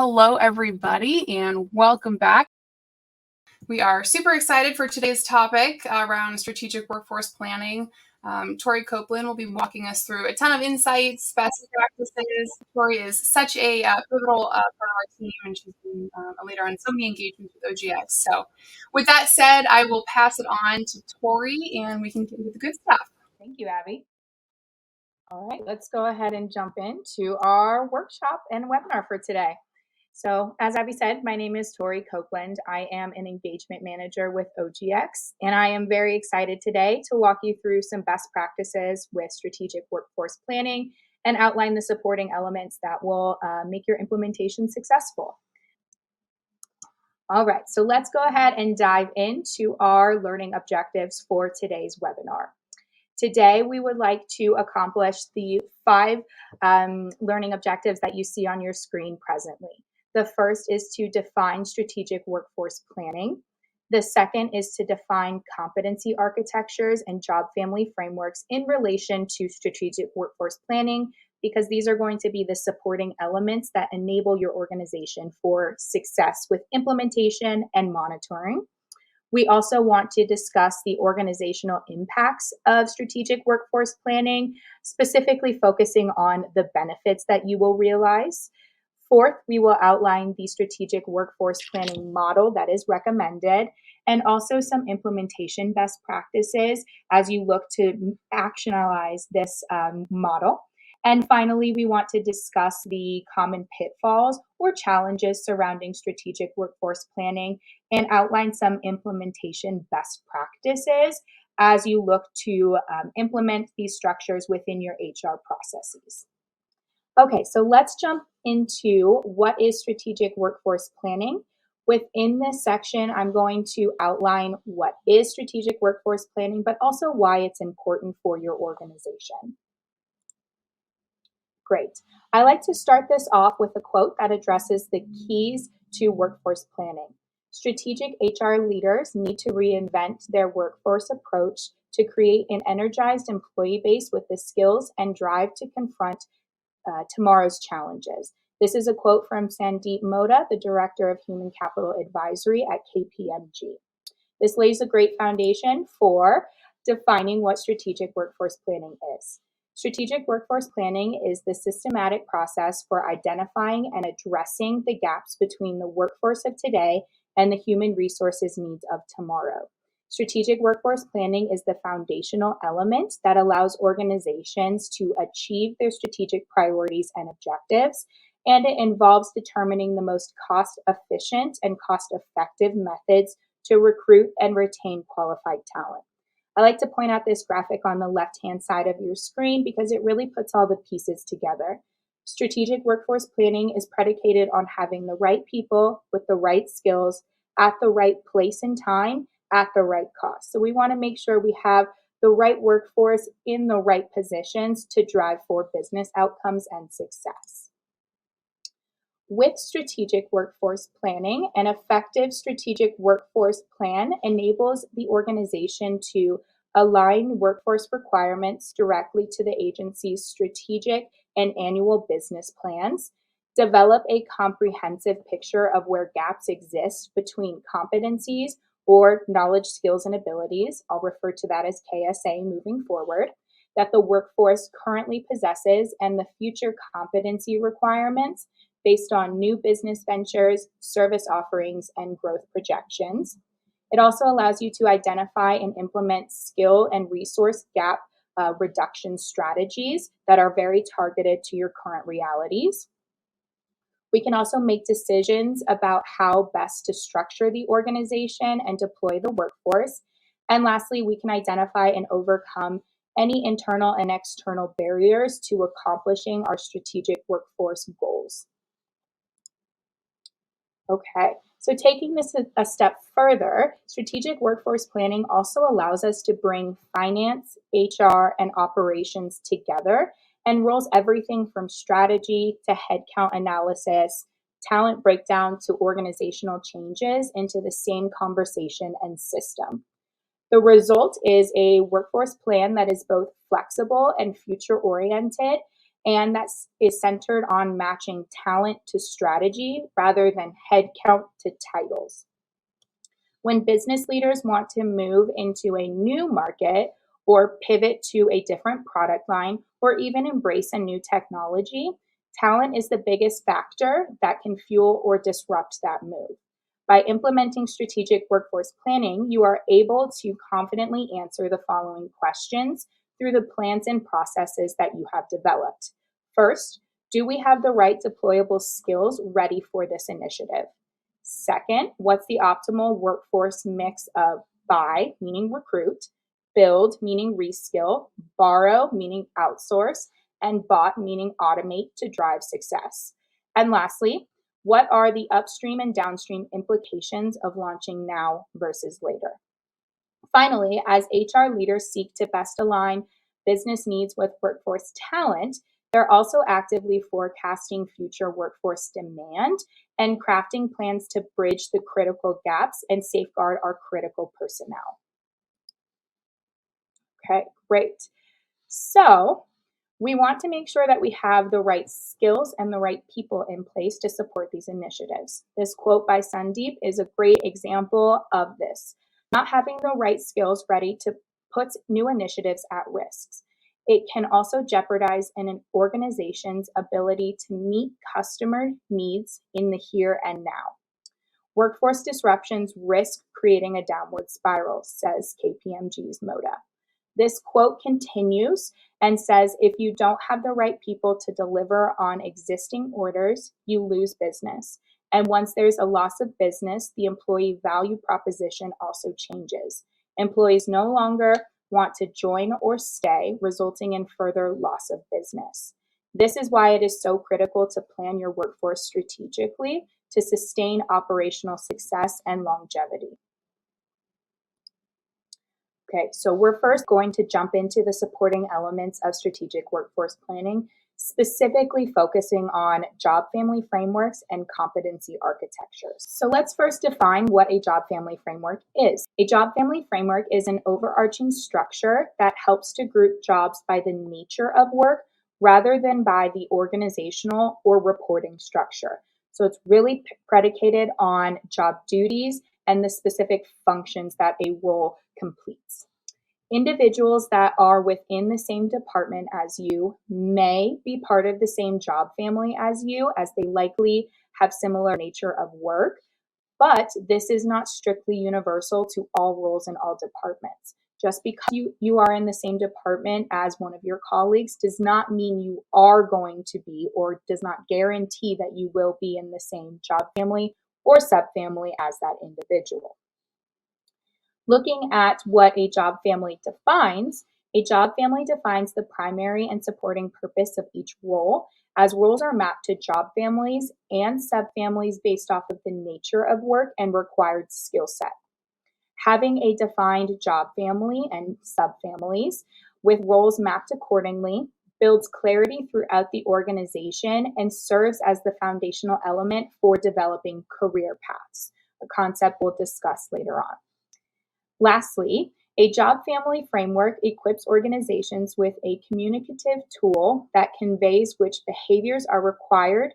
Hello, everybody, and welcome back. We are super excited for today's topic around strategic workforce planning. Tori Copeland will be walking us through a ton of insights, best practices. Tori is such a pivotal part of our team, and she's been a leader on so many engagements with OGX. So with that said, I will pass it on to Tori, and we can get into the good stuff. Thank you, Abby. All right, let's go ahead and jump into our workshop and webinar for today. So as Abby said, my name is Tori Copeland. I am an engagement manager with OGX, and I am very excited today to walk you through some best practices with strategic workforce planning and outline the supporting elements that will make your implementation successful. All right, so let's go ahead and dive into our learning objectives for today's webinar. Today, we would like to accomplish the 5 learning objectives that you see on your screen presently. The first is to define strategic workforce planning. The second is to define competency architectures and job family frameworks in relation to strategic workforce planning, because these are going to be the supporting elements that enable your organization for success with implementation and monitoring. We also want to discuss the organizational impacts of strategic workforce planning, specifically focusing on the benefits that you will realize. Fourth, we will outline the strategic workforce planning model that is recommended, and also some implementation best practices as you look to actionalize this model. And finally, we want to discuss the common pitfalls or challenges surrounding strategic workforce planning and outline some implementation best practices as you look to implement these structures within your HR processes. Okay, so let's jump into what is strategic workforce planning. Within this section, I'm going to outline what is strategic workforce planning, but also why it's important for your organization. Great. I like to start this off with a quote that addresses the keys to workforce planning. Strategic HR leaders need to reinvent their workforce approach to create an energized employee base with the skills and drive to confront tomorrow's challenges. This is a quote from Sandeep Moda, the Director of Human Capital Advisory at KPMG. This lays a great foundation for defining what strategic workforce planning is. Strategic workforce planning is the systematic process for identifying and addressing the gaps between the workforce of today and the human resources needs of tomorrow. Strategic workforce planning is the foundational element that allows organizations to achieve their strategic priorities and objectives, and it involves determining the most cost-efficient and cost-effective methods to recruit and retain qualified talent. I like to point out this graphic on the left-hand side of your screen because it really puts all the pieces together. Strategic workforce planning is predicated on having the right people with the right skills at the right place and time at the right cost. So we want to make sure we have the right workforce in the right positions to drive for business outcomes and success. With strategic workforce planning, an effective strategic workforce plan enables the organization to align workforce requirements directly to the agency's strategic and annual business plans, develop a comprehensive picture of where gaps exist between competencies or knowledge, skills, and abilities, I'll refer to that as KSA moving forward, that the workforce currently possesses and the future competency requirements based on new business ventures, service offerings, and growth projections. It also allows you to identify and implement skill and resource gap reduction strategies that are very targeted to your current realities. We can also make decisions about how best to structure the organization and deploy the workforce. And lastly, we can identify and overcome any internal and external barriers to accomplishing our strategic workforce goals. Okay, so taking this a step further, strategic workforce planning also allows us to bring finance, HR, and operations together and rolls everything from strategy to headcount analysis, talent breakdown to organizational changes into the same conversation and system. The result is a workforce plan that is both flexible and future-oriented, and that is centered on matching talent to strategy rather than headcount to titles. When business leaders want to move into a new market or pivot to a different product line or even embrace a new technology, talent is the biggest factor that can fuel or disrupt that move. By implementing strategic workforce planning, you are able to confidently answer the following questions through the plans and processes that you have developed. First, do we have the right deployable skills ready for this initiative? Second, what's the optimal workforce mix of buy, meaning recruit, build, meaning reskill, borrow, meaning outsource, and bot, meaning automate to drive success? And lastly, what are the upstream and downstream implications of launching now versus later? Finally, as HR leaders seek to best align business needs with workforce talent, they're also actively forecasting future workforce demand and crafting plans to bridge the critical gaps and safeguard our critical personnel. Okay, great. So we want to make sure that we have the right skills and the right people in place to support these initiatives. This quote by Sandeep is a great example of this. Not having the right skills ready to put new initiatives at risk. It can also jeopardize an organization's ability to meet customer needs in the here and now. Workforce disruptions risk creating a downward spiral, says KPMG's Moda. This quote continues and says, if you don't have the right people to deliver on existing orders, you lose business. And once there's a loss of business, the employee value proposition also changes. Employees no longer want to join or stay, resulting in further loss of business. This is why it is so critical to plan your workforce strategically to sustain operational success and longevity. Okay, so we're first going to jump into the supporting elements of strategic workforce planning, specifically focusing on job family frameworks and competency architectures. So let's first define what a job family framework is. A job family framework is an overarching structure that helps to group jobs by the nature of work rather than by the organizational or reporting structure. So it's really predicated on job duties and the specific functions that a role completes. Individuals that are within the same department as you may be part of the same job family as you, as they likely have similar nature of work, but this is not strictly universal to all roles in all departments. Just because you are in the same department as one of your colleagues does not mean you are going to be, or does not guarantee that you will be in the same job family or subfamily as that individual. Looking at what a job family defines the primary and supporting purpose of each role, as roles are mapped to job families and subfamilies based off of the nature of work and required skill set. Having a defined job family and subfamilies with roles mapped accordingly builds clarity throughout the organization and serves as the foundational element for developing career paths, a concept we'll discuss later on. Lastly, a job family framework equips organizations with a communicative tool that conveys which behaviors are required,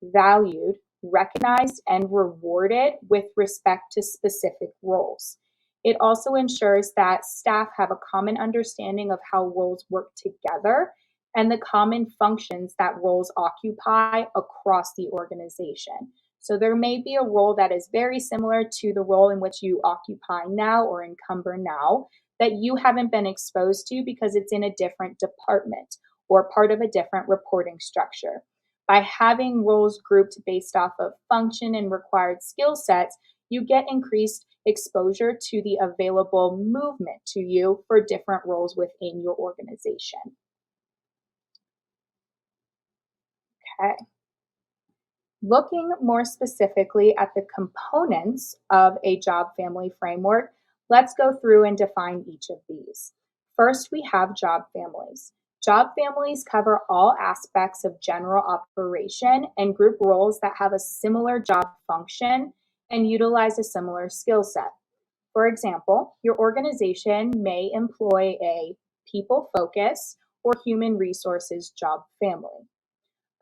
valued, recognized, and rewarded with respect to specific roles. It also ensures that staff have a common understanding of how roles work together and the common functions that roles occupy across the organization. So there may be a role that is very similar to the role in which you occupy now or encumber now that you haven't been exposed to because it's in a different department or part of a different reporting structure. By having roles grouped based off of function and required skill sets, you get increased exposure to the available movement to you for different roles within your organization. Okay. Looking more specifically at the components of a job family framework, let's go through and define each of these. First, we have job families. Job families cover all aspects of general operation and group roles that have a similar job function and utilize a similar skill set. For example, your organization may employ a people focus or human resources job family.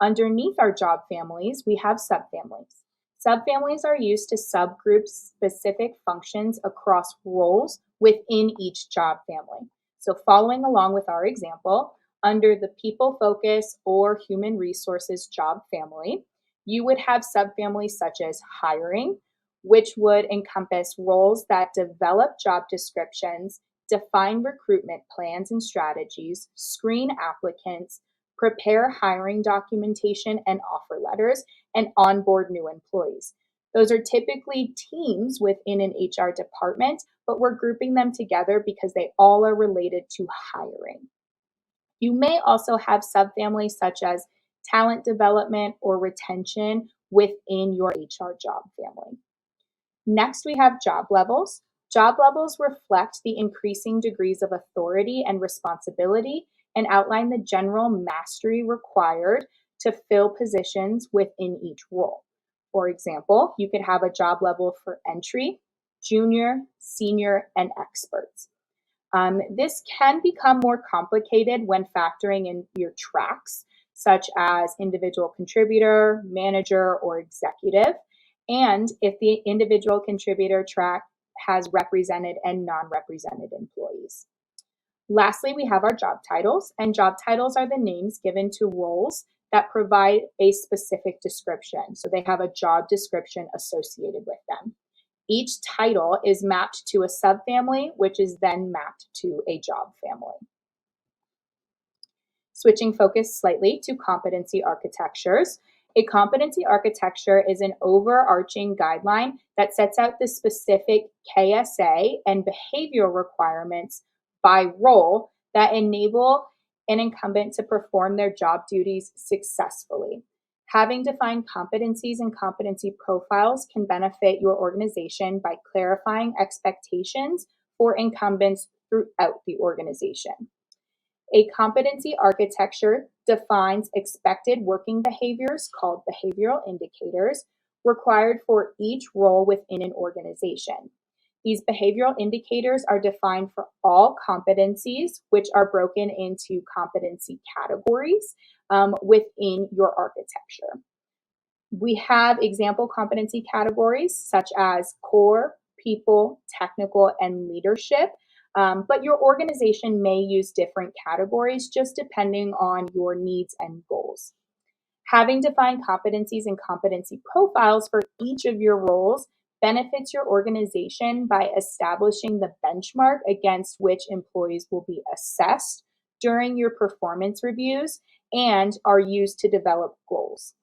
Underneath our job families, we have subfamilies. Subfamilies are used to subgroup specific functions across roles within each job family. So following along with our example, under the people focus or human resources job family, you would have subfamilies such as hiring, which would encompass roles that develop job descriptions, define recruitment plans and strategies, screen applicants, prepare hiring documentation and offer letters, and onboard new employees. Those are typically teams within an HR department, but we're grouping them together because they all are related to hiring. You may also have subfamilies such as talent development or retention within your HR job family. Next, we have job levels. Job levels reflect the increasing degrees of authority and responsibility and outline the general mastery required to fill positions within each role. For example, you could have a job level for entry, junior, senior, and experts. This can become more complicated when factoring in your tracks, such as individual contributor, manager, or executive, and if the individual contributor track has represented and non-represented employees. Lastly, we have our job titles, and job titles are the names given to roles that provide a specific description. So they have a job description associated with them. Each title is mapped to a subfamily, which is then mapped to a job family. Switching focus slightly to competency architectures. A competency architecture is an overarching guideline that sets out the specific KSA and behavioral requirements by role that enable an incumbent to perform their job duties successfully. Having defined competencies and competency profiles can benefit your organization by clarifying expectations for incumbents throughout the organization. A competency architecture defines expected working behaviors, called behavioral indicators, required for each role within an organization. These behavioral indicators are defined for all competencies, which are broken into competency categories within your architecture. We have example competency categories such as core, people, technical, and leadership. But your organization may use different categories just depending on your needs and goals. Having defined competencies and competency profiles for each of your roles benefits your organization by establishing the benchmark against which employees will be assessed during your performance reviews and are used to develop goals.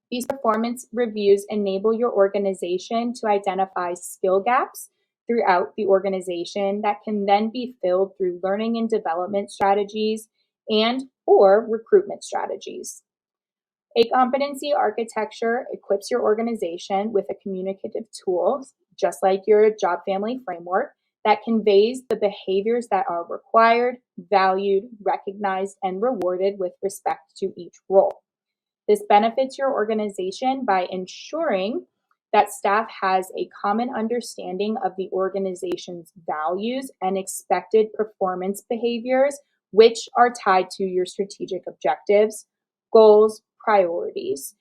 These performance reviews enable your organization to identify skill gaps throughout the organization that can then be filled through learning and development strategies and or recruitment strategies. A competency architecture equips your organization with a communicative tool, just like your job family framework, that conveys the behaviors that are required, valued, recognized, and rewarded with respect to each role. This benefits your organization by ensuring that staff has a common understanding of the organization's values and expected performance behaviors, which are tied to your strategic objectives, goals, priorities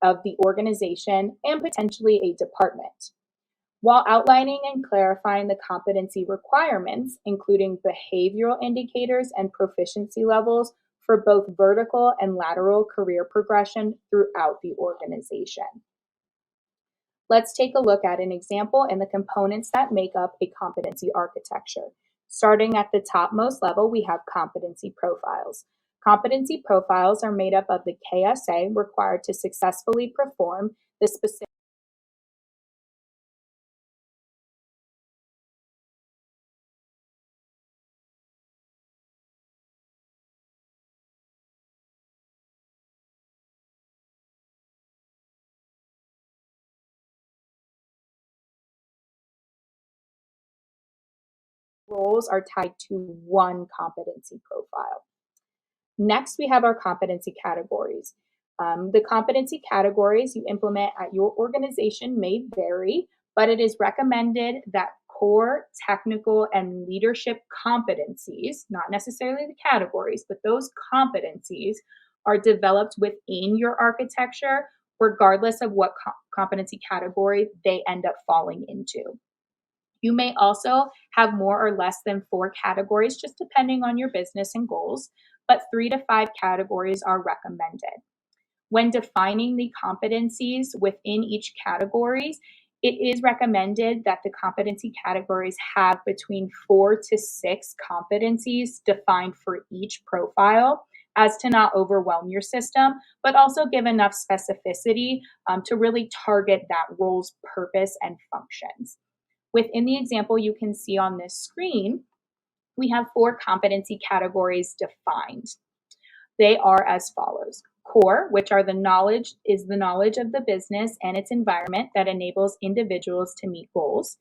of the organization, and potentially a department. While outlining and clarifying the competency requirements, including behavioral indicators and proficiency levels for both vertical and lateral career progression throughout the organization. Let's take a look at an example and the components that make up a competency architecture. Starting at the topmost level, we have competency profiles. Competency profiles are made up of the KSA required to successfully perform the specific roles are tied to one competency profile. Next, we have our competency categories. The competency categories you implement at your organization may vary, but it is recommended that core technical and leadership competencies, not necessarily the categories, but those competencies are developed within your architecture, regardless of what competency category they end up falling into. You may also have more or less than 4 categories, just depending on your business and goals, but 3 to 5 categories are recommended. When defining the competencies within each categories, it is recommended that the competency categories have between 4 to 6 competencies defined for each profile, as to not overwhelm your system, but also give enough specificity to really target that role's purpose and functions. Within the example you can see on this screen, we have 4 competency categories defined. They are as follows. Core, which are the knowledge of the business and its environment that enables individuals to meet goals.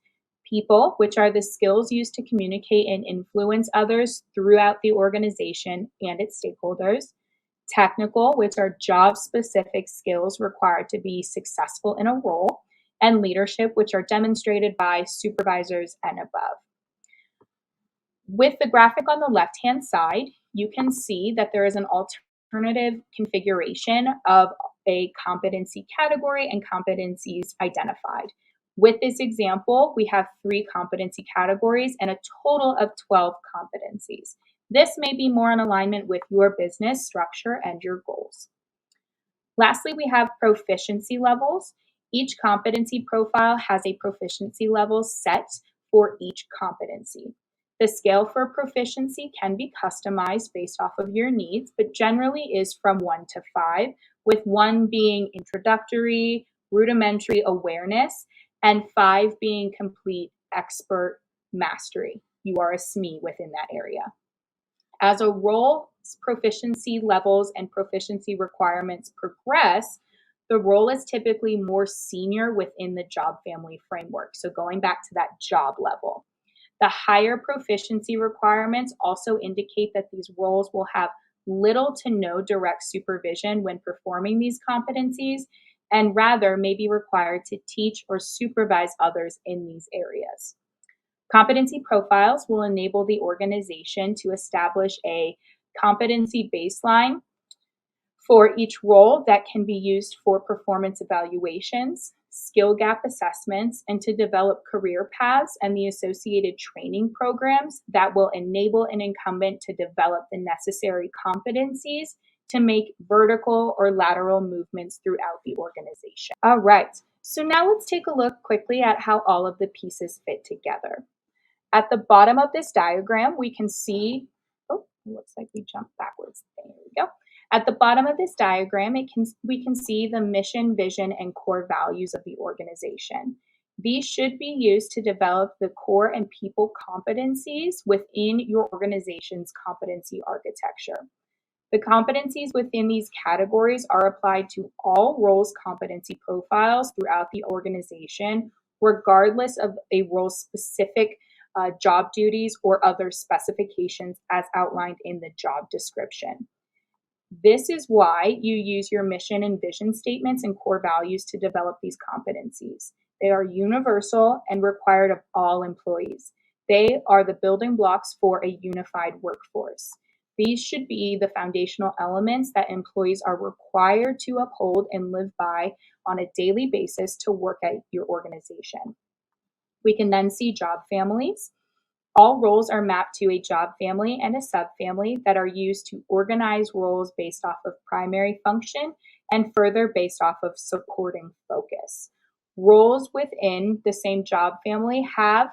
People, which are the skills used to communicate and influence others throughout the organization and its stakeholders. Technical, which are job-specific skills required to be successful in a role. And leadership, which are demonstrated by supervisors and above. With the graphic on the left-hand side, you can see that there is an alternative configuration of a competency category and competencies identified. With this example, we have 3 competency categories and a total of 12 competencies. This may be more in alignment with your business structure and your goals. Lastly, we have proficiency levels. Each competency profile has a proficiency level set for each competency. The scale for proficiency can be customized based off of your needs, but generally is from 1 to 5, with 1 being introductory, rudimentary awareness, and 5 being complete expert mastery. You are a SME within that area. As a role proficiency levels and proficiency requirements progress, the role is typically more senior within the job family framework. So going back to that job level. The higher proficiency requirements also indicate that these roles will have little to no direct supervision when performing these competencies, and rather may be required to teach or supervise others in these areas. Competency profiles will enable the organization to establish a competency baseline for each role that can be used for performance evaluations, skill gap assessments, and to develop career paths and the associated training programs that will enable an incumbent to develop the necessary competencies to make vertical or lateral movements throughout the organization. All right, so now let's take a look quickly at how all of the pieces fit together. At the bottom of this diagram, we can see, looks like we jumped backwards. There we go. At the bottom of this diagram, we can see the mission, vision, and core values of the organization. These should be used to develop the core and people competencies within your organization's competency architecture. The competencies within these categories are applied to all roles competency profiles throughout the organization, regardless of a role's specific job duties or other specifications as outlined in the job description. This is why you use your mission and vision statements and core values to develop these competencies. They are universal and required of all employees. They are the building blocks for a unified workforce. These should be the foundational elements that employees are required to uphold and live by on a daily basis to work at your organization. We can then see job families. All roles are mapped to a job family and a subfamily that are used to organize roles based off of primary function and further based off of supporting focus. Roles within the same job family have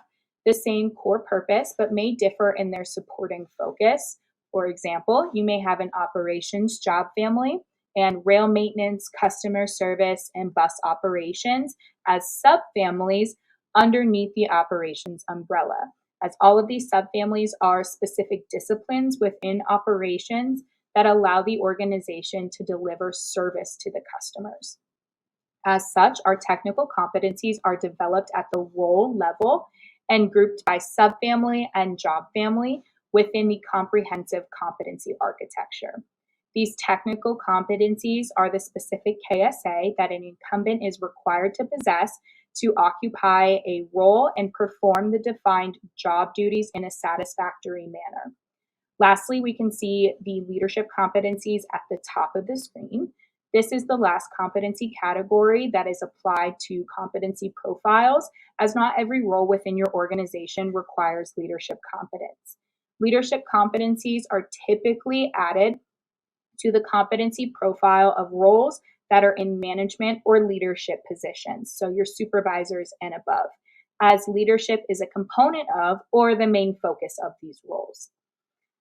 the same core purpose, but may differ in their supporting focus. For example, you may have an operations job family and rail maintenance, customer service, and bus operations as subfamilies underneath the operations umbrella, as all of these subfamilies are specific disciplines within operations that allow the organization to deliver service to the customers. As such, our technical competencies are developed at the role level and grouped by subfamily and job family within the comprehensive competency architecture. These technical competencies are the specific KSA that an incumbent is required to possess to occupy a role and perform the defined job duties in a satisfactory manner. Lastly, we can see the leadership competencies at the top of the screen. This is the last competency category that is applied to competency profiles, as not every role within your organization requires leadership competence. Leadership competencies are typically added to the competency profile of roles that are in management or leadership positions, so your supervisors and above, as leadership is a component of or the main focus of these roles.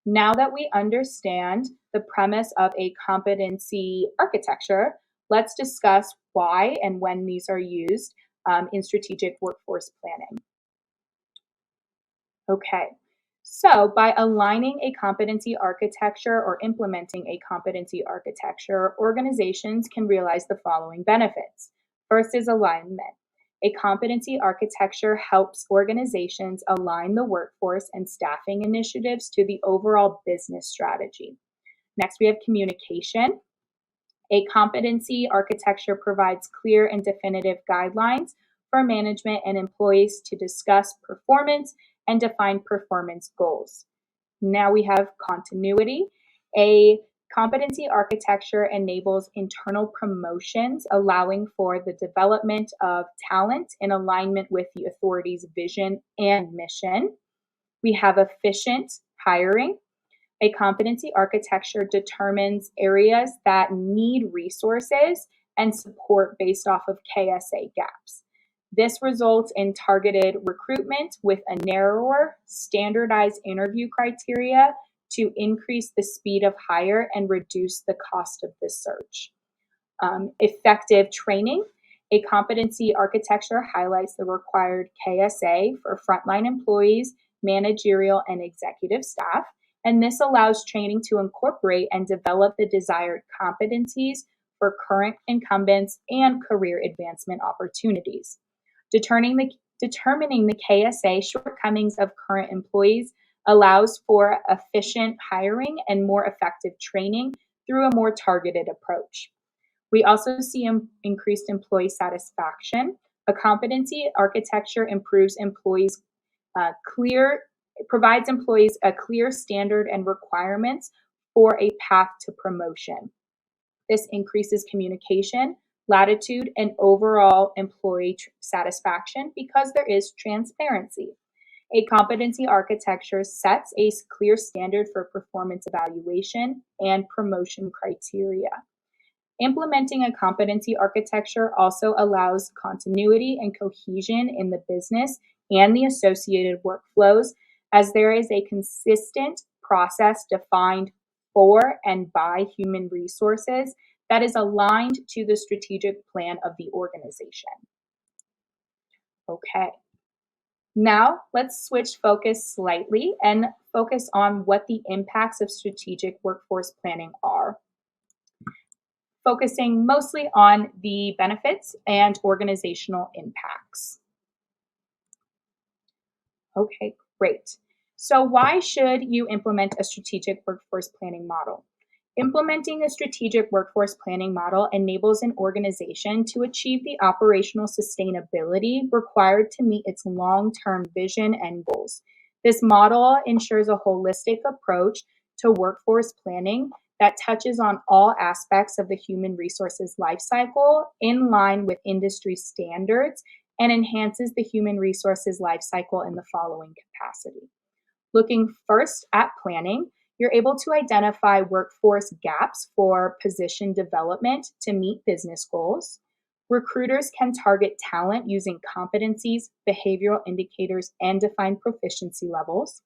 Now that we understand the premise of a competency architecture, let's discuss why and when these are used in strategic workforce planning. Okay, so by aligning a competency architecture or implementing a competency architecture, organizations can realize the following benefits. First is alignment. A competency architecture helps organizations align the workforce and staffing initiatives to the overall business strategy. Next, we have communication. A competency architecture provides clear and definitive guidelines for management and employees to discuss performance and define performance goals. Now we have continuity. A competency architecture enables internal promotions, allowing for the development of talent in alignment with the authority's vision and mission. We have efficient hiring. A competency architecture determines areas that need resources and support based off of KSA gaps. This results in targeted recruitment with a narrower, standardized interview criteria to increase the speed of hire and reduce the cost of the search. Effective training. A competency architecture highlights the required KSA for frontline employees, managerial, and executive staff, and this allows training to incorporate and develop the desired competencies for current incumbents and career advancement opportunities. Determining the KSA shortcomings of current employees allows for efficient hiring and more effective training through a more targeted approach. We also see increased employee satisfaction. A competency architecture provides employees a clear standard and requirements for a path to promotion. This increases communication, latitude, and overall employee satisfaction because there is transparency. A competency architecture sets a clear standard for performance evaluation and promotion criteria. Implementing a competency architecture also allows continuity and cohesion in the business and the associated workflows, as there is a consistent process defined for and by human resources that is aligned to the strategic plan of the organization. Okay, now let's switch focus slightly and focus on what the impacts of strategic workforce planning are, focusing mostly on the benefits and organizational impacts. Okay, great. So why should you implement a strategic workforce planning model? Implementing a strategic workforce planning model enables an organization to achieve the operational sustainability required to meet its long-term vision and goals. This model ensures a holistic approach to workforce planning that touches on all aspects of the human resources lifecycle in line with industry standards and enhances the human resources lifecycle in the following capacity. Looking first at planning, you're able to identify workforce gaps for position development to meet business goals. Recruiters can target talent using competencies, behavioral indicators, and defined proficiency levels.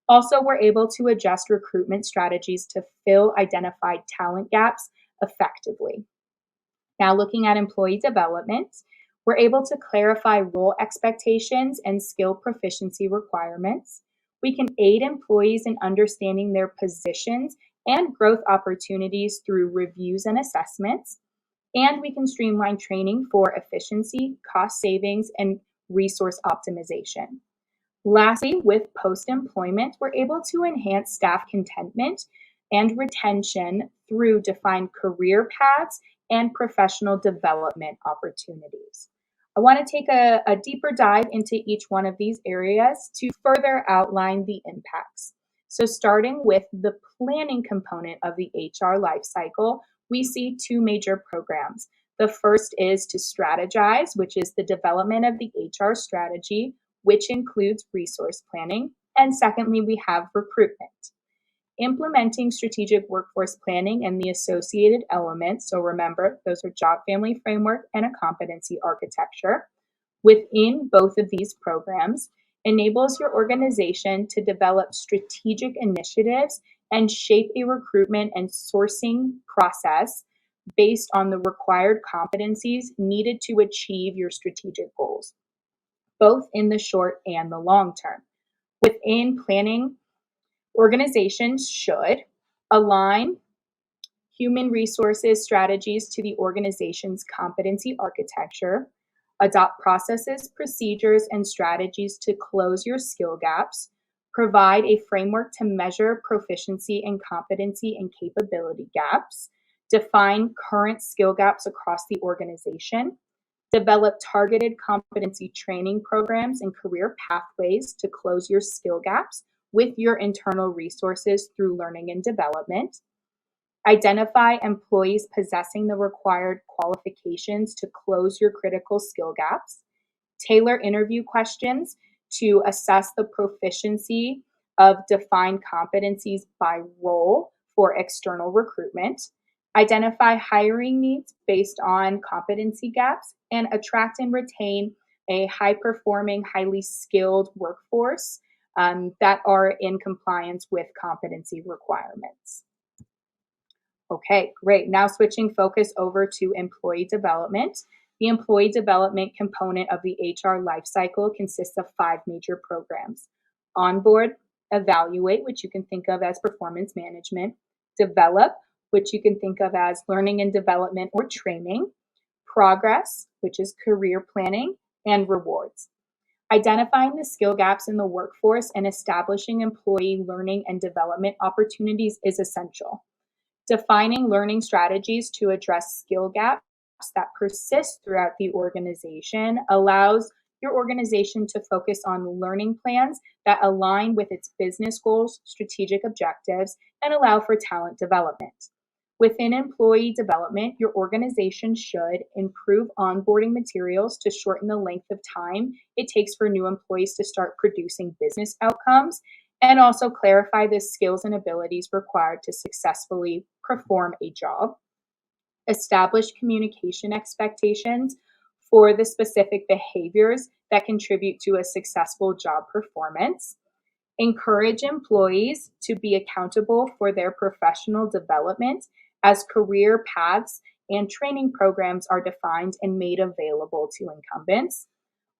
Also, we're able to adjust recruitment strategies to fill identified talent gaps effectively. Now, looking at employee development, we're able to clarify role expectations and skill proficiency requirements. We can aid employees in understanding their positions and growth opportunities through reviews and assessments. And we can streamline training for efficiency, cost savings, and resource optimization. Lastly, with post-employment, we're able to enhance staff contentment and retention through defined career paths and professional development opportunities. I want to take a deeper dive into each one of these areas to further outline the impacts. So starting with the planning component of the HR lifecycle, we see two major programs. The first is to strategize, which is the development of the HR strategy, which includes resource planning. And secondly, we have recruitment. Implementing strategic workforce planning and the associated elements, so remember, those are job family framework and a competency architecture, within both of these programs enables your organization to develop strategic initiatives and shape a recruitment and sourcing process based on the required competencies needed to achieve your strategic goals, both in the short and the long term. Within planning, organizations should align human resources strategies to the organization's competency architecture, adopt processes, procedures, and strategies to close your skill gaps, provide a framework to measure proficiency and competency and capability gaps, define current skill gaps across the organization, develop targeted competency training programs and career pathways to close your skill gaps with your internal resources through learning and development, identify employees possessing the required qualifications to close your critical skill gaps, tailor interview questions to assess the proficiency of defined competencies by role for external recruitment, identify hiring needs based on competency gaps, and attract and retain a high-performing, highly skilled workforce that are in compliance with competency requirements. Okay, great. Now switching focus over to employee development. The employee development component of the HR lifecycle consists of 5 major programs. Onboard, evaluate, which you can think of as performance management, develop, which you can think of as learning and development or training, progress, which is career planning, and rewards. Identifying the skill gaps in the workforce and establishing employee learning and development opportunities is essential. Defining learning strategies to address skill gaps that persist throughout the organization allows your organization to focus on learning plans that align with its business goals, strategic objectives, and allow for talent development. Within employee development, your organization should improve onboarding materials to shorten the length of time it takes for new employees to start producing business outcomes, and also clarify the skills and abilities required to successfully perform a job. Establish communication expectations for the specific behaviors that contribute to a successful job performance. Encourage employees to be accountable for their professional development as career paths and training programs are defined and made available to incumbents.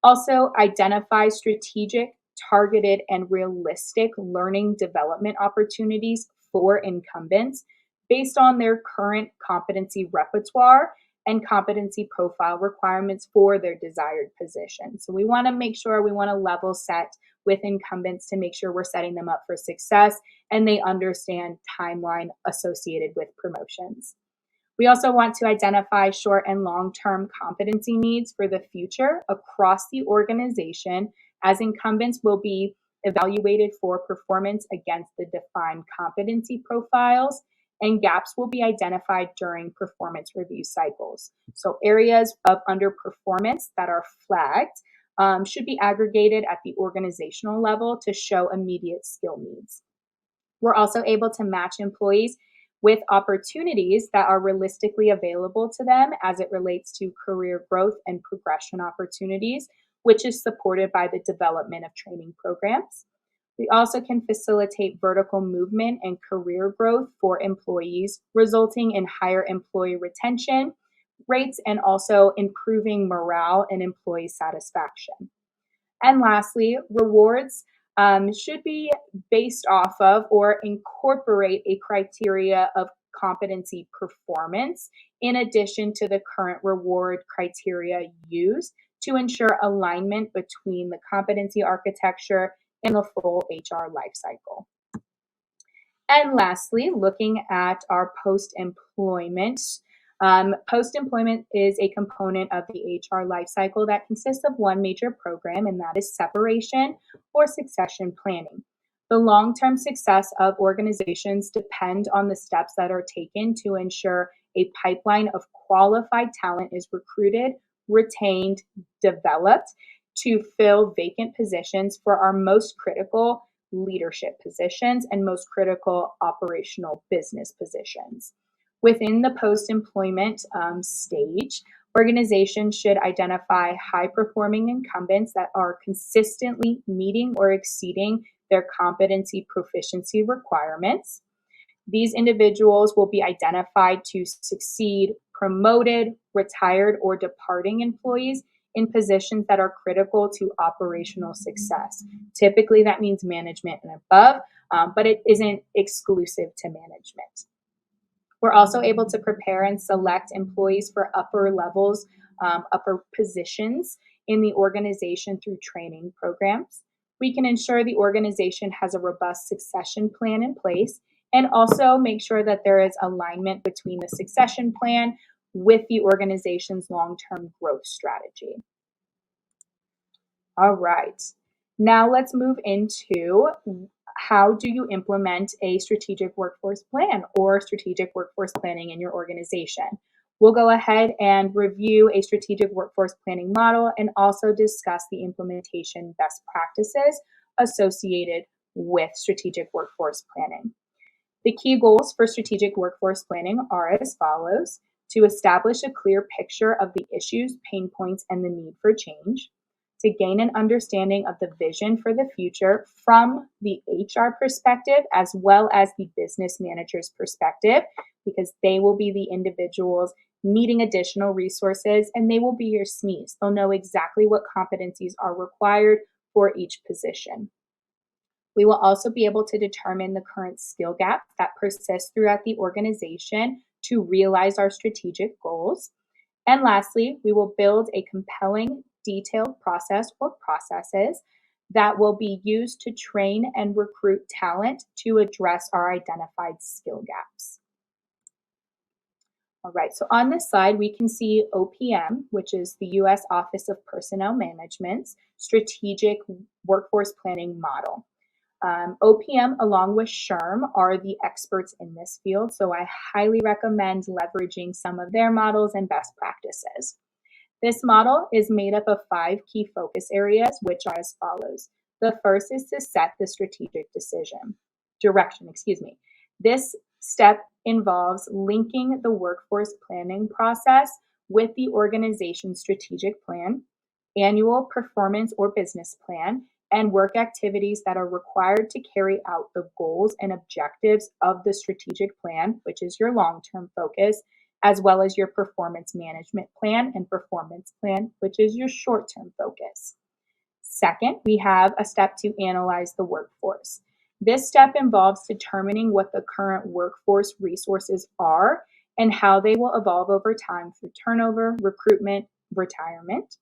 Also, identify strategic, targeted, and realistic learning development opportunities for incumbents based on their current competency repertoire and competency profile requirements for their desired position. So we want to make sure we want to level set with incumbents to make sure we're setting them up for success and they understand timeline associated with promotions. We also want to identify short and long-term competency needs for the future across the organization, as incumbents will be evaluated for performance against the defined competency profiles, and gaps will be identified during performance review cycles. So areas of underperformance that are flagged should be aggregated at the organizational level to show immediate skill needs. We're also able to match employees with opportunities that are realistically available to them as it relates to career growth and progression opportunities, which is supported by the development of training programs. We also can facilitate vertical movement and career growth for employees, resulting in higher employee retention rates and also improving morale and employee satisfaction. And lastly, rewards should be based off of or incorporate a criteria of competency performance in addition to the current reward criteria used to ensure alignment between the competency architecture and the full HR lifecycle. And lastly, looking at our post-employment. Post-employment is a component of the HR lifecycle that consists of one major program, and that is separation or succession planning. The long-term success of organizations depend on the steps that are taken to ensure a pipeline of qualified talent is recruited, retained, developed to fill vacant positions for our most critical leadership positions and most critical operational business positions. Within the post-employment stage, organizations should identify high-performing incumbents that are consistently meeting or exceeding their competency proficiency requirements. These individuals will be identified to succeed promoted, retired, or departing employees in positions that are critical to operational success. Typically, that means management and above, but it isn't exclusive to management. We're also able to prepare and select employees for upper levels, upper positions in the organization through training programs. We can ensure the organization has a robust succession plan in place and also make sure that there is alignment between the succession plan with the organization's long-term growth strategy. All right, now let's move into how do you implement a strategic workforce plan or strategic workforce planning in your organization. We'll go ahead and review a strategic workforce planning model and also discuss the implementation best practices associated with strategic workforce planning. The key goals for strategic workforce planning are as follows: to establish a clear picture of the issues, pain points, and the need for change, to gain an understanding of the vision for the future from the HR perspective as well as the business manager's perspective, because they will be the individuals needing additional resources and they will be your SMEs. They'll know exactly what competencies are required for each position. We will also be able to determine the current skill gap that persists throughout the organization to realize our strategic goals. And lastly, we will build a compelling, detailed process or processes that will be used to train and recruit talent to address our identified skill gaps. All right, so on this slide, we can see OPM, which is the U.S. Office of Personnel Management's strategic workforce planning model. OPM, along with SHRM, are the experts in this field, so I highly recommend leveraging some of their models and best practices. This model is made up of 5 key focus areas, which are as follows. The first is to set the strategic direction. This step involves linking the workforce planning process with the organization's strategic plan, annual performance or business plan, and work activities that are required to carry out the goals and objectives of the strategic plan, which is your long-term focus, as well as your performance management plan and performance plan, which is your short-term focus. Second, we have a step to analyze the workforce. This step involves determining what the current workforce resources are and how they will evolve over time through turnover, recruitment, retirement.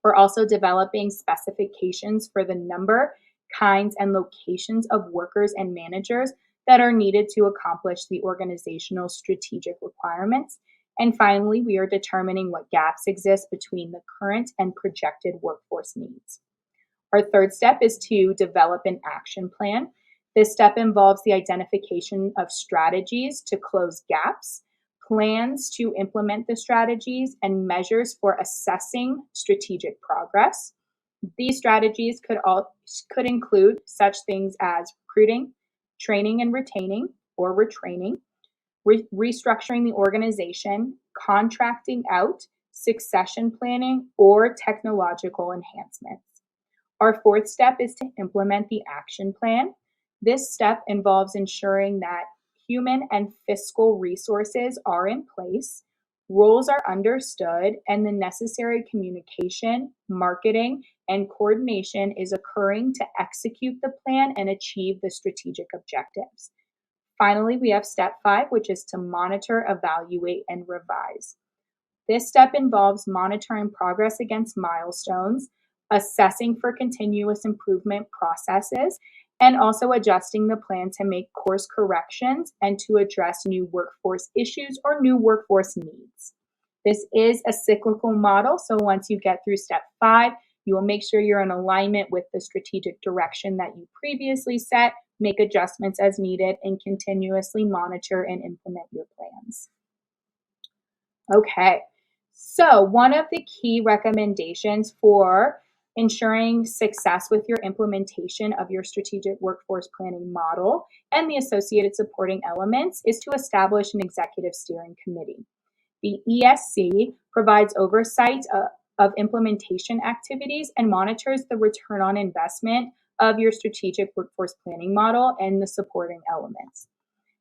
We're also developing specifications for the number, kinds, and locations of workers and managers that are needed to accomplish the organizational strategic requirements. And finally, we are determining what gaps exist between the current and projected workforce needs. Our third step is to develop an action plan. This step involves the identification of strategies to close gaps, plans to implement the strategies, and measures for assessing strategic progress. These strategies could include such things as recruiting, training and retaining or retraining, restructuring the organization, contracting out, succession planning, or technological enhancements. Our fourth step is to implement the action plan. This step involves ensuring that human and fiscal resources are in place, roles are understood, and the necessary communication, marketing, and coordination is occurring to execute the plan and achieve the strategic objectives. Finally, we have step 5, which is to monitor, evaluate, and revise. This step involves monitoring progress against milestones, assessing for continuous improvement processes, and also adjusting the plan to make course corrections and to address new workforce issues or new workforce needs. This is a cyclical model, so once you get through step 5, you will make sure you're in alignment with the strategic direction that you previously set, make adjustments as needed, and continuously monitor and implement your plans. Okay, so one of the key recommendations for ensuring success with your implementation of your strategic workforce planning model and the associated supporting elements is to establish an executive steering committee. The ESC provides oversight of implementation activities and monitors the return on investment of your strategic workforce planning model and the supporting elements.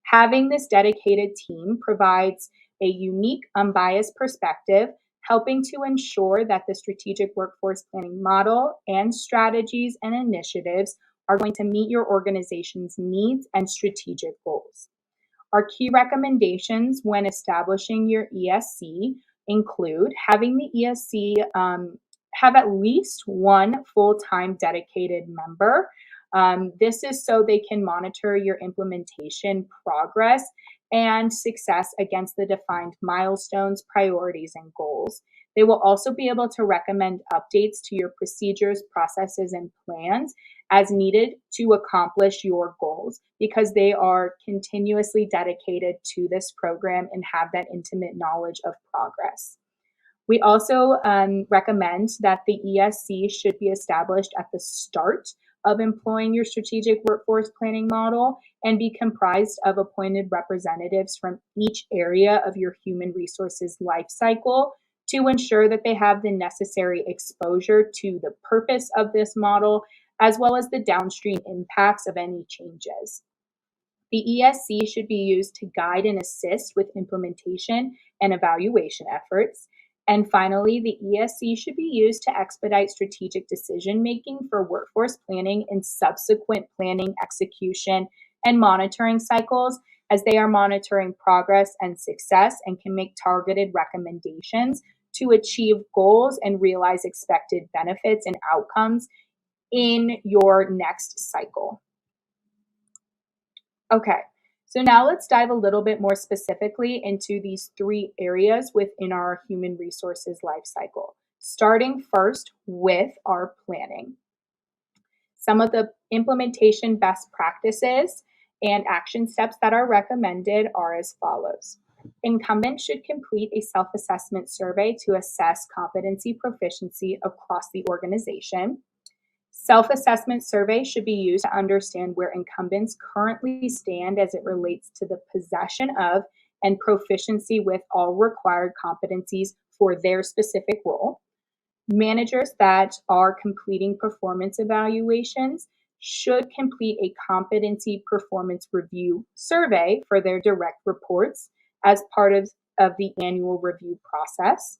Having this dedicated team provides a unique, unbiased perspective, helping to ensure that the strategic workforce planning model and strategies and initiatives are going to meet your organization's needs and strategic goals. Our key recommendations when establishing your ESC include having the ESC have at least one full-time dedicated member. This is so they can monitor your implementation progress and success against the defined milestones, priorities, and goals. They will also be able to recommend updates to your procedures, processes, and plans as needed to accomplish your goals because they are continuously dedicated to this program and have that intimate knowledge of progress. We also recommend that the ESC should be established at the start of employing your strategic workforce planning model and be comprised of appointed representatives from each area of your human resources life cycle to ensure that they have the necessary exposure to the purpose of this model, as well as the downstream impacts of any changes. The ESC should be used to guide and assist with implementation and evaluation efforts. And finally, the ESC should be used to expedite strategic decision-making for workforce planning and subsequent planning, execution, and monitoring cycles, as they are monitoring progress and success and can make targeted recommendations to achieve goals and realize expected benefits and outcomes in your next cycle. Okay, so now let's dive a little bit more specifically into these 3 areas within our human resources life cycle, starting first with our planning. Some of the implementation best practices and action steps that are recommended are as follows. Incumbents should complete a self-assessment survey to assess competency proficiency across the organization. Self-assessment surveys should be used to understand where incumbents currently stand as it relates to the possession of and proficiency with all required competencies for their specific role. Managers that are completing performance evaluations should complete a competency performance review survey for their direct reports as part of the annual review process.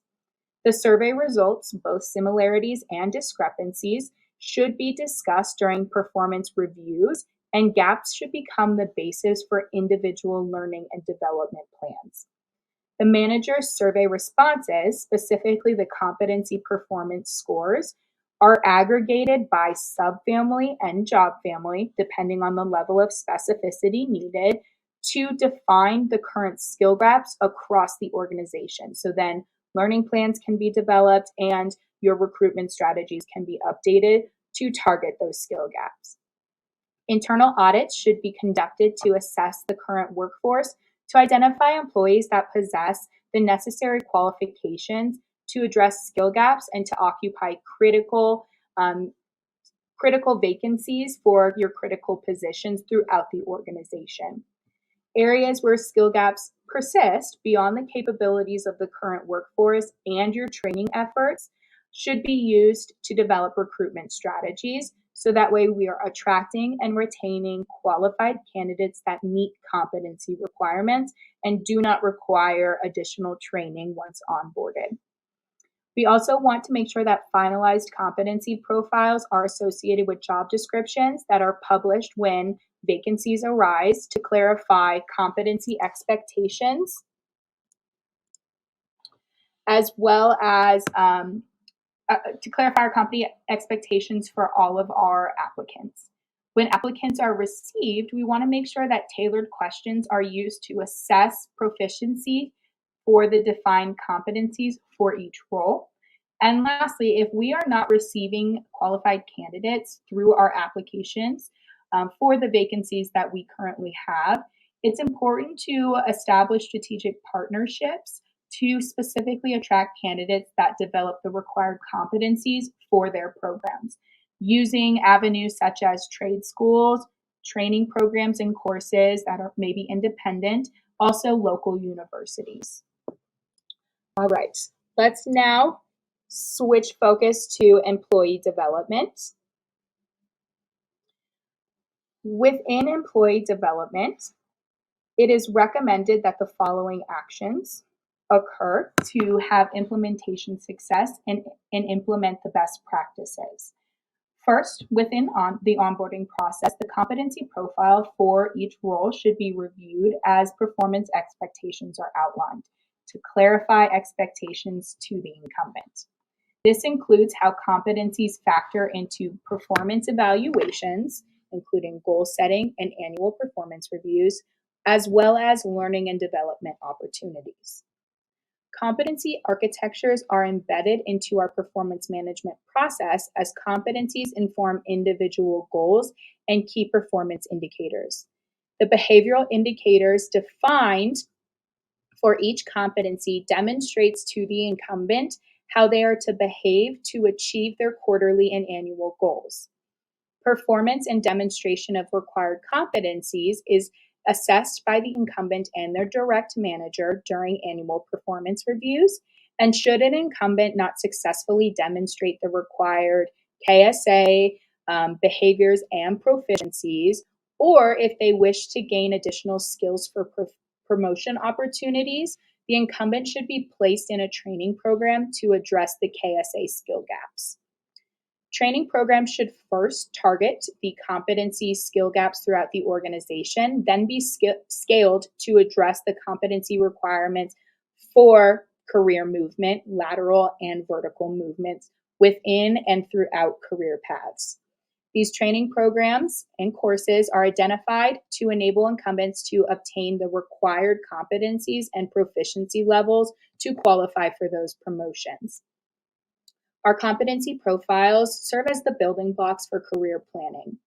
The survey results, both similarities and discrepancies, should be discussed during performance reviews, and gaps should become the basis for individual learning and development plans. The manager's survey responses, specifically the competency performance scores, are aggregated by subfamily and job family, depending on the level of specificity needed, to define the current skill gaps across the organization. So then learning plans can be developed and your recruitment strategies can be updated to target those skill gaps. Internal audits should be conducted to assess the current workforce to identify employees that possess the necessary qualifications to address skill gaps and to occupy critical vacancies for your critical positions throughout the organization. Areas where skill gaps persist beyond the capabilities of the current workforce and your training efforts should be used to develop recruitment strategies so that way we are attracting and retaining qualified candidates that meet competency requirements and do not require additional training once onboarded. We also want to make sure that finalized competency profiles are associated with job descriptions that are published when vacancies arise to clarify competency expectations, as well as to clarify our company expectations for all of our applicants. When applicants are received, we want to make sure that tailored questions are used to assess proficiency for the defined competencies for each role. And lastly, if we are not receiving qualified candidates through our applications for the vacancies that we currently have, it's important to establish strategic partnerships to specifically attract candidates that develop the required competencies for their programs, using avenues such as trade schools, training programs and courses that are maybe independent, also local universities. All right, let's now switch focus to employee development. Within employee development, it is recommended that the following actions occur to have implementation success and implement the best practices. First, within the onboarding process, the competency profile for each role should be reviewed as performance expectations are outlined to clarify expectations to the incumbent. This includes how competencies factor into performance evaluations, including goal setting and annual performance reviews, as well as learning and development opportunities. Competency architectures are embedded into our performance management process as competencies inform individual goals and key performance indicators. The behavioral indicators defined for each competency demonstrates to the incumbent how they are to behave to achieve their quarterly and annual goals. Performance and demonstration of required competencies is assessed by the incumbent and their direct manager during annual performance reviews. And should an incumbent not successfully demonstrate the required KSA behaviors and proficiencies, or if they wish to gain additional skills for promotion opportunities, the incumbent should be placed in a training program to address the KSA skill gaps. Training programs should first target the competency skill gaps throughout the organization, then be scaled to address the competency requirements for career movement, lateral and vertical movements within and throughout career paths. These training programs and courses are identified to enable incumbents to obtain the required competencies and proficiency levels to qualify for those promotions. Our competency profiles serve as the building blocks for career planning.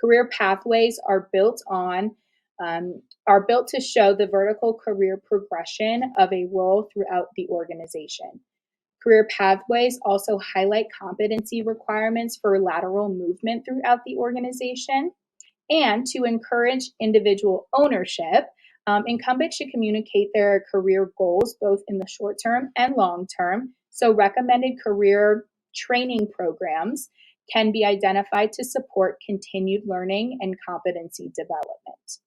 Career pathways are built to show the vertical career progression of a role throughout the organization. Career pathways also highlight competency requirements for lateral movement throughout the organization. And to encourage individual ownership, incumbents should communicate their career goals both in the short term and long term. So recommended career training programs can be identified to support continued learning and competency development.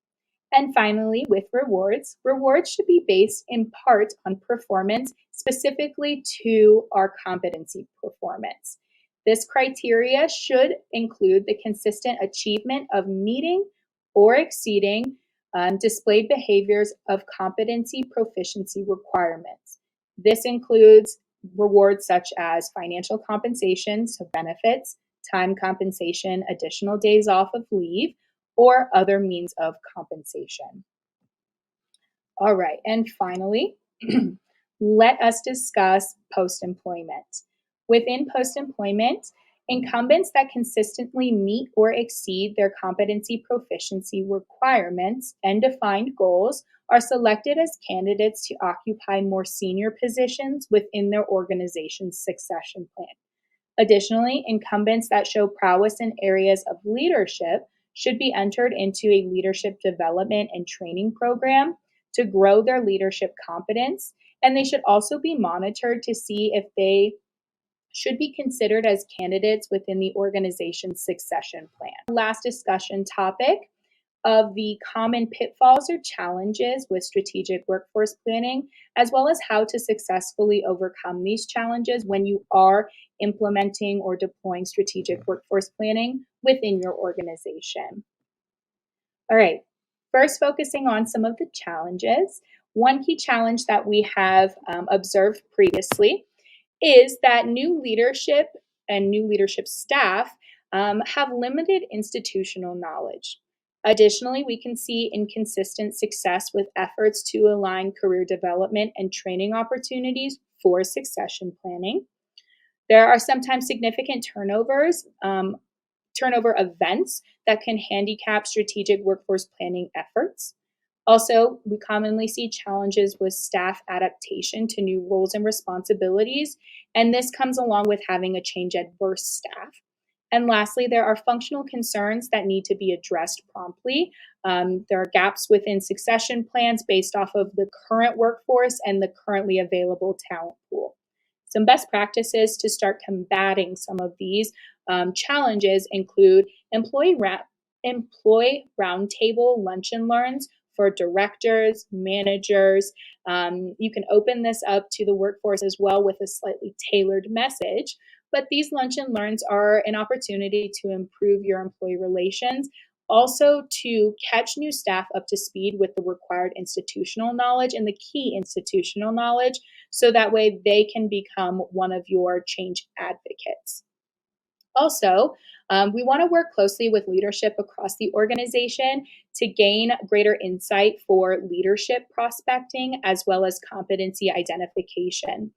And finally, with rewards, rewards should be based in part on performance, specifically to our competency performance. This criteria should include the consistent achievement of meeting or exceeding displayed behaviors of competency proficiency requirements. This includes rewards such as financial compensation, so benefits, time compensation, additional days off of leave, or other means of compensation. All right, and finally, let us discuss post-employment. Within post-employment, incumbents that consistently meet or exceed their competency proficiency requirements and defined goals are selected as candidates to occupy more senior positions within their organization's succession plan. Additionally, incumbents that show prowess in areas of leadership should be entered into a leadership development and training program to grow their leadership competence, and they should also be monitored to see if they should be considered as candidates within the organization's succession plan. Last discussion topic of the common pitfalls or challenges with strategic workforce planning, as well as how to successfully overcome these challenges when you are implementing or deploying strategic workforce planning within your organization. All right, first focusing on some of the challenges. One key challenge that we have observed previously is that new leadership and new leadership staff have limited institutional knowledge. Additionally, we can see inconsistent success with efforts to align career development and training opportunities for succession planning. There are sometimes significant turnover events that can handicap strategic workforce planning efforts. Also, we commonly see challenges with staff adaptation to new roles and responsibilities, and this comes along with having a change adverse staff. And lastly, there are functional concerns that need to be addressed promptly. There are gaps within succession plans based off of the current workforce and the currently available talent pool. Some best practices to start combating some of these challenges include employee roundtable lunch and learns for directors, managers. You can open this up to the workforce as well with a slightly tailored message. But these lunch and learns are an opportunity to improve your employee relations, also to catch new staff up to speed with the required institutional knowledge and the key institutional knowledge, so that way they can become one of your change advocates. Also, we want to work closely with leadership across the organization to gain greater insight for leadership prospecting as well as competency identification.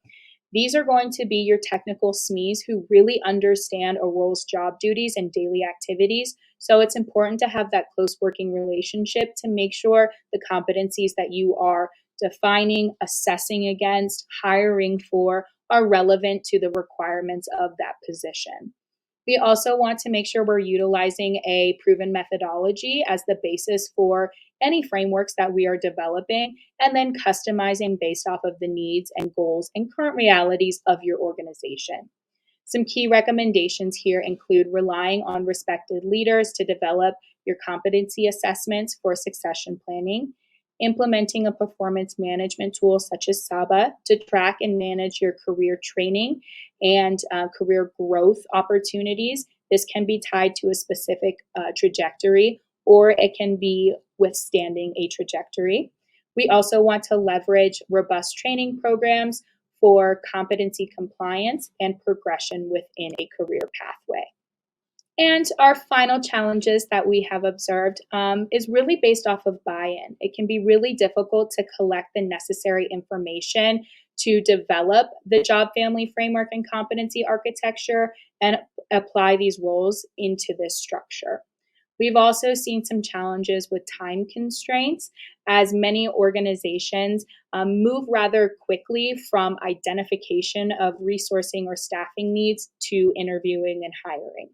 These are going to be your technical SMEs who really understand a role's job duties and daily activities. So it's important to have that close working relationship to make sure the competencies that you are defining, assessing against, hiring for are relevant to the requirements of that position. We also want to make sure we're utilizing a proven methodology as the basis for any frameworks that we are developing, and then customizing based off of the needs and goals and current realities of your organization. Some key recommendations here include relying on respected leaders to develop your competency assessments for succession planning, implementing a performance management tool such as SABA to track and manage your career training and career growth opportunities. This can be tied to a specific trajectory, or it can be withstanding a trajectory. We also want to leverage robust training programs for competency compliance and progression within a career pathway. And our final challenges that we have observed is really based off of buy-in. It can be really difficult to collect the necessary information to develop the job family framework and competency architecture and apply these roles into this structure. We've also seen some challenges with time constraints as many organizations move rather quickly from identification of resourcing or staffing needs to interviewing and hiring.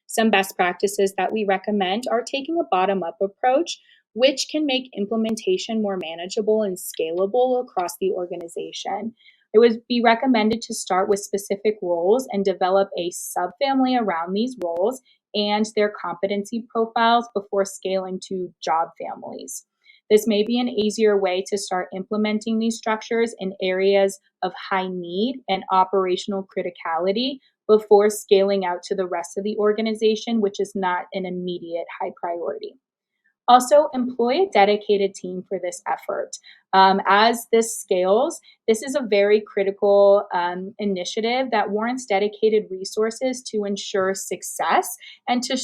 Some best practices that we recommend are taking a bottom-up approach, which can make implementation more manageable and scalable across the organization. It would be recommended to start with specific roles and develop a subfamily around these roles and their competency profiles before scaling to job families. This may be an easier way to start implementing these structures in areas of high need and operational criticality before scaling out to the rest of the organization, which is not an immediate high priority. Also, employ a dedicated team for this effort. As this scales, this is a very critical initiative that warrants dedicated resources to ensure success and to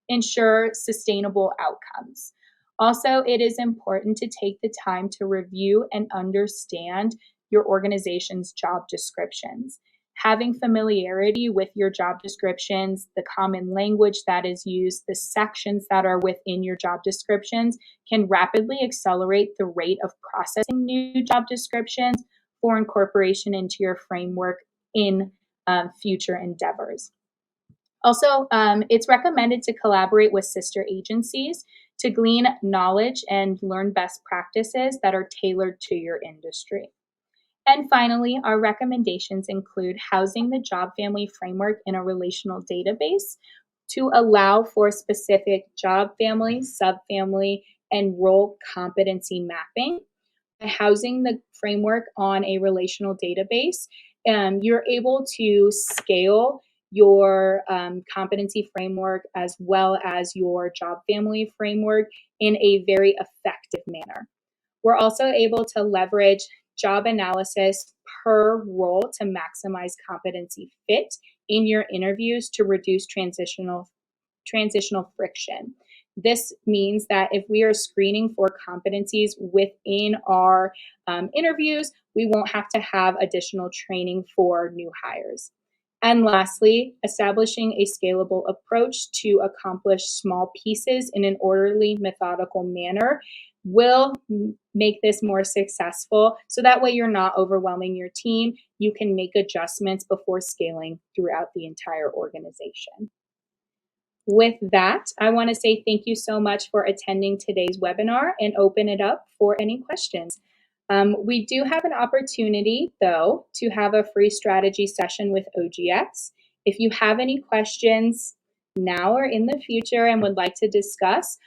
ensure sustainable outcomes. Also, it is important to take the time to review and understand your organization's job descriptions. Having familiarity with your job descriptions, the common language that is used, the sections that are within your job descriptions can rapidly accelerate the rate of processing new job descriptions for incorporation into your framework in future endeavors. Also, it's recommended to collaborate with sister agencies to glean knowledge and learn best practices that are tailored to your industry. And finally, our recommendations include housing the job family framework in a relational database to allow for specific job family, subfamily, and role competency mapping. By housing the framework on a relational database, you're able to scale your competency framework as well as your job family framework in a very effective manner. We're also able to leverage job analysis per role to maximize competency fit in your interviews to reduce transitional friction. This means that if we are screening for competencies within our interviews, we won't have to have additional training for new hires. And lastly, establishing a scalable approach to accomplish small pieces in an orderly, methodical manner will make this more successful. So that way you're not overwhelming your team. You can make adjustments before scaling throughout the entire organization. With that, I want to say thank you so much for attending today's webinar and open it up for any questions. We do have an opportunity, though, to have a free strategy session with OGX. If you have any questions now or in the future and would like to discuss,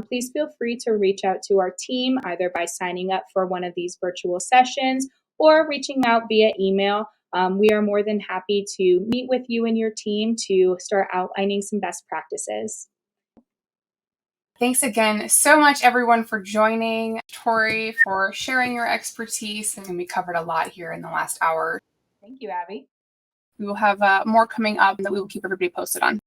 please feel free to reach out to our team either by signing up for one of these virtual sessions or reaching out via email. We are more than happy to meet with you and your team to start outlining some best practices. Thanks again so much, everyone, for joining. Tori, for sharing your expertise. And we covered a lot here in the last hour. Thank you, Abby. We will have more coming up that we will keep everybody posted on.